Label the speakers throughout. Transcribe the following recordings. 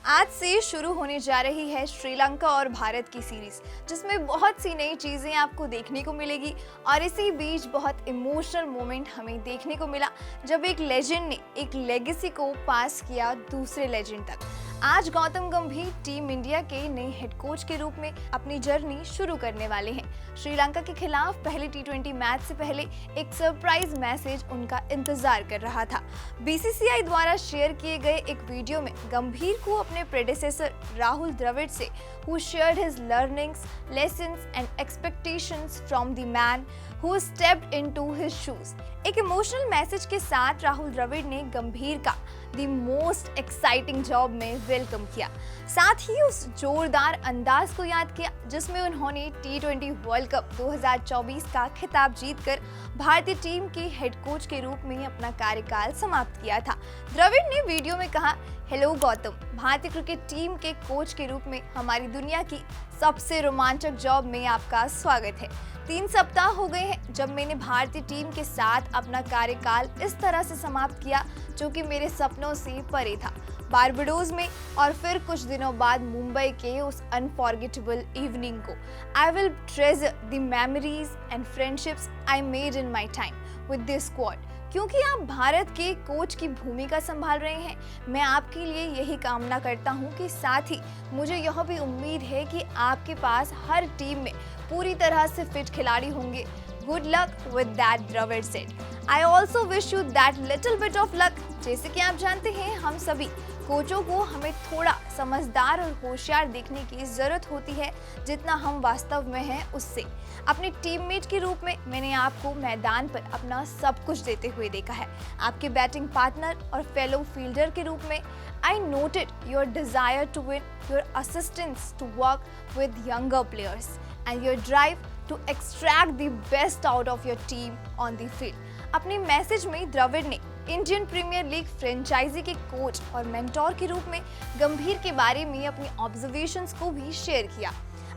Speaker 1: आज से शुरू होने जा रही है श्रीलंका और भारत की सीरीज, जिसमें बहुत सी नई चीजें आपको देखने को मिलेगी। और इसी बीच बहुत इमोशनल मोमेंट हमें देखने को मिला जब एक लेजेंड ने एक लेगेसी को पास किया दूसरे लेजेंड तक। आज गौतम गंभीर टीम इंडिया के नए हेड कोच के रूप में अपनी जर्नी शुरू करने वाले हैं। श्रीलंका के खिलाफ पहले टी20 मैच से पहले एक सरप्राइज मैसेज उनका इंतजार कर रहा था। बीसीसीआई द्वारा शेयर किए गए एक वीडियो में गंभीर को अपने प्रेडेसेसर राहुल द्रविड़ से who shared his learnings, lessons and expectations from the man who stepped into his shoes। एक इमोशनल मैसेज के साथ राहुल द्रविड़ ने गंभीर का द मोस्ट एक्साइटिंग जॉब में वेलकम किया। साथ ही उस जोरदार अंदाज को याद किया जिसमें उन्होंने टी20 वर्ल्ड कप 2024 का खिताब जीतकर भारतीय टीम के हेड कोच के रूप में अपना कार्यकाल समाप्त किया था। द्रविड़ ने वीडियो में कहा, हेलो गौतम, भारतीय क्रिकेट टीम के कोच के रूप में हमारी दुनिया की सबसे रोमांचक जॉब में आपका स्वागत है। 3 सप्ताह हो गए हैं जब मैंने भारतीय टीम के साथ अपना कार्यकाल इस तरह से समाप्त किया जो कि मेरे सपनों से परे था। बारबाडोस में और फिर कुछ दिनों बाद मुंबई के उस अनफॉरगेटेबल इवनिंग को। I will treasure the memories and friendships I made in my time with this squad. क्योंकि आप भारत के कोच की भूमिका संभाल रहे हैं, मैं आपके लिए यही कामना करता हूं कि साथ ही मुझे यह भी उम्मीद है कि आपके पास हर टीम में पूरी तरह से फिट खिलाड़ी होंगे। Good luck with that, Dravid said. I also wish you that little bit of luck। जैसे कि आप जानते हैं, हम सभी कोचों को हमें थोड़ा समझदार और होशियार दिखने की जरूरत होती है जितना हम वास्तव में हैं उससे। अपने टीममेट के रूप में मैंने आपको मैदान पर अपना सब कुछ देते हुए देखा है। आपके बैटिंग पार्टनर और फेलो फील्डर के रूप में I noted your desire to win, your assistance to work with younger players and your drive to extract the best out of your team on the field। अपने message में द्रविड़ ने Indian premiere league franchise के coach और mentor के रूप में गंभीर के बारे में अपनी ऑब्जर्वेशंस को भी शेयर किया।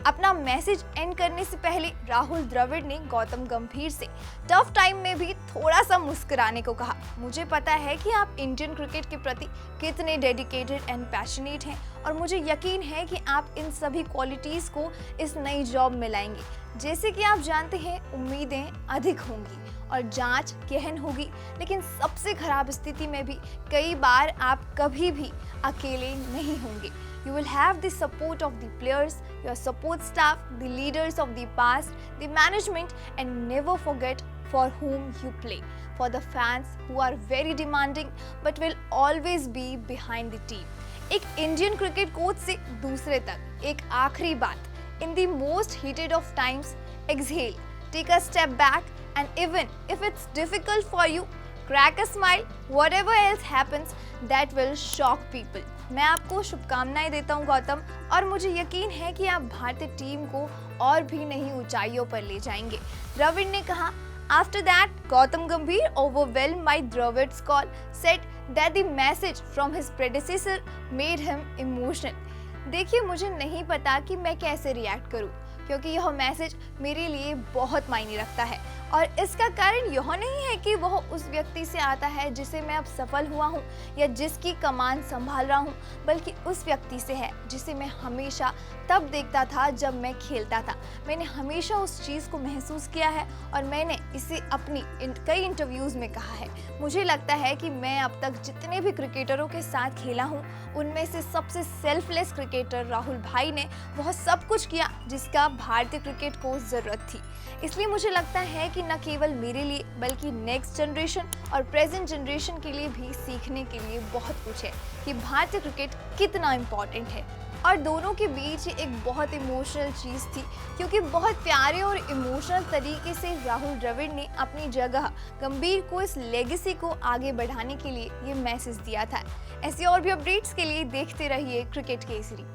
Speaker 1: अपना मैसेज एंड करने से पहले राहुल द्रविड़ ने गौतम गंभीर से टफ टाइम में भी थोड़ा सा मुस्कुराने को कहा। मुझे पता है कि आप इंडियन क्रिकेट के प्रति कितने डेडिकेटेड एंड पैशनेट हैं और मुझे यकीन है कि आप इन सभी क्वालिटीज़ को इस नई जॉब में लाएंगे। जैसे कि आप जानते हैं, उम्मीदें अधिक होंगी और जांच गहन होगी, लेकिन सबसे खराब स्थिति में भी कई बार आप कभी भी अकेले नहीं होंगे। You will have the support of the players, your support staff, the leaders of the past, the management, and never forget for whom you play. For the fans who are very demanding but will always be behind the team। एक Indian cricket coach से दूसरे तक एक आखिरी बात। In the most heated of times, exhale, take a step back, and even if it's difficult for you, crack a smile। Whatever else happens, that will shock people। मैं आपको शुभकामनाएं देता हूं गौतम, और मुझे यकीन है कि आप भारतीय टीम को और भी नई ऊंचाइयों पर ले जाएंगे, द्रविड़ ने कहा। After that, Gautam Gambhir, overwhelmed by Dravid's call, said that the message from his predecessor made him emotional। देखिए, मुझे नहीं पता कि मैं कैसे रिएक्ट करूं, क्योंकि यह मैसेज मेरे लिए बहुत मायने रखता है। और इसका कारण यह नहीं है कि वह उस व्यक्ति से आता है जिसे मैं अब सफल हुआ हूँ या जिसकी कमान संभाल रहा हूँ, बल्कि उस व्यक्ति से है जिसे मैं हमेशा तब देखता था जब मैं खेलता था। मैंने हमेशा उस चीज़ को महसूस किया है और मैंने इसे अपनी कई इंटरव्यूज़ में कहा है। मुझे लगता है कि मैं अब तक जितने भी क्रिकेटरों के साथ खेला हूँ, उनमें से सबसे सेल्फलेस क्रिकेटर राहुल भाई ने वह सब कुछ किया जिसका भारतीय क्रिकेट को ज़रूरत थी। इसलिए मुझे लगता है कि न केवल मेरे लिए बल्कि नेक्स्ट जनरेशन और प्रेजेंट जनरेशन के लिए भी सीखने के लिए बहुत कुछ है कि भारतीय क्रिकेट कितना इम्पोर्टेंट है। और दोनों के बीच एक बहुत इमोशनल चीज़ थी, क्योंकि बहुत प्यारे और इमोशनल तरीके से राहुल द्रविड़ ने अपनी जगह गंभीर को इस लेगेसी को आगे बढ़ाने के लिए ये मैसेज दिया था। ऐसी और भी अपडेट्स के लिए देखते रहिए क्रिकेट केसरी।